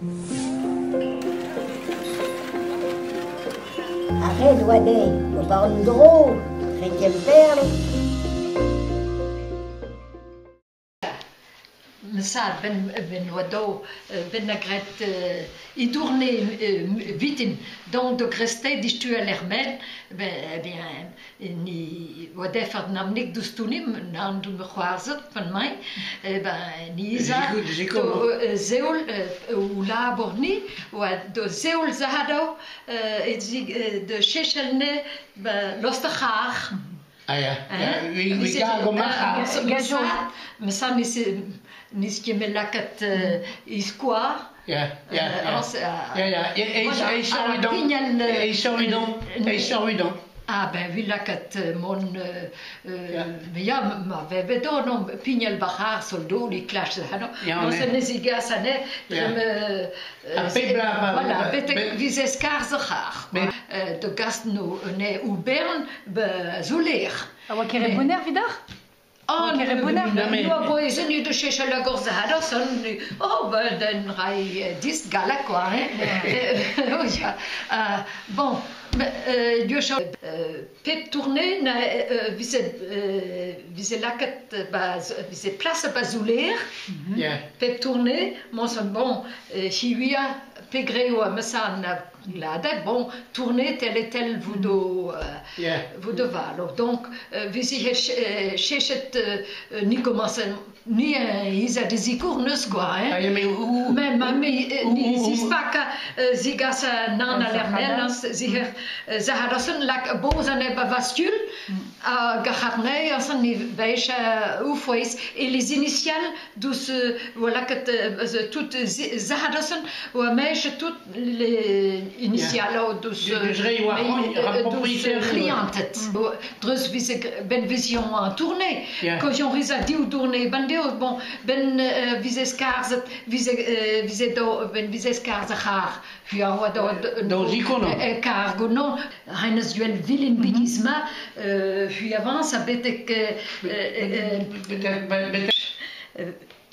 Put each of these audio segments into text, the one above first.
Arrête, Wadé, on parle drôle, cinquième perle. Mesad ben wado ben nagret I tourné vitin donc de greste distu à l'hermel bien ni wade fad namnik dustunim nan du me croisat van mij ni isa zeul ou la borni ou de zeul zahado de chechelne lostagar. Ah ja, wie gaan we maken? Maar samen is je met lakat isquoir. Ja. Sorry dan. Ah ben oui lakat mon ja maar we hebben daar nog pignel bahar soldo die clash hano. Non se nesiga sane. Voilà, betek visescar zahar. De gast nu ne u Bern bezuler. Awa kere boner vidar? Oh, nu boezen nu de chèche la gorze hadden, oh, den rij dis gala quoi, bon, je zou pep tourner, vise laket, vise place bazuler, pep tourner, mon son bon, chivia pegreo a mesan glade, bon, tourner tel et tel vous de valo, donc vise chechet ni commencen ni isa des icournes quoi, mais ni zispaka zigasa nan alermel ziher zahadasen lak bozane bavascule gaharne asan ni veisha ufois et les initiales dus voilà que toutes zahadasen ou mèche toutes les initiales dus clientes drus vise ben vision en tournée quand j'en risa di ou tournée bon ben visescars haar ja do zicono cargo non Heinz Juel Willin Bidisma avance à betek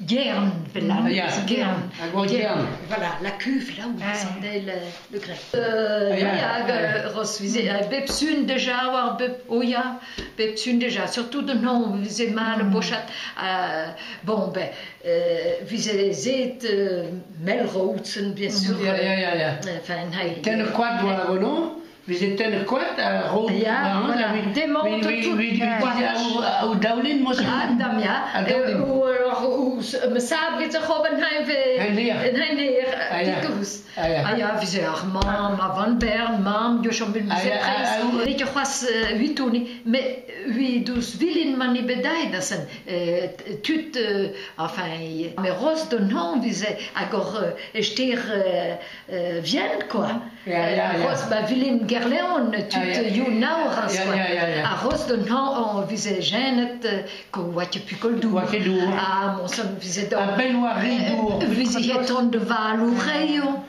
Gern, voilà, la cuve là où descendait le grec. Bepsun déjà, Bepsun déjà, surtout de nom, visez mal, Bochat. Bon, ben, visez Zet, Melroutsen, bien sûr. Ten quad voilà, non? Vous êtes un quad à Rome. Voilà, démonte tout. Ou Daulin, moi, Damia. Me sabrit a Hobenheim neer dikkus. Ja, wie ze mam, van Bern, mam, jo schon bin mir weet je was witoni, mais wie dus willin mani bedaidasen tut enfin mais ros de nom wie ze agor ester Vienne quoi. Ros ba willin Gerleon tut you now ras quoi. A ros de nom wie ze genet ko wat je pikol do. Ah mon son wie ze a Benoît Ribourg. Wie ze het on de Valoureio.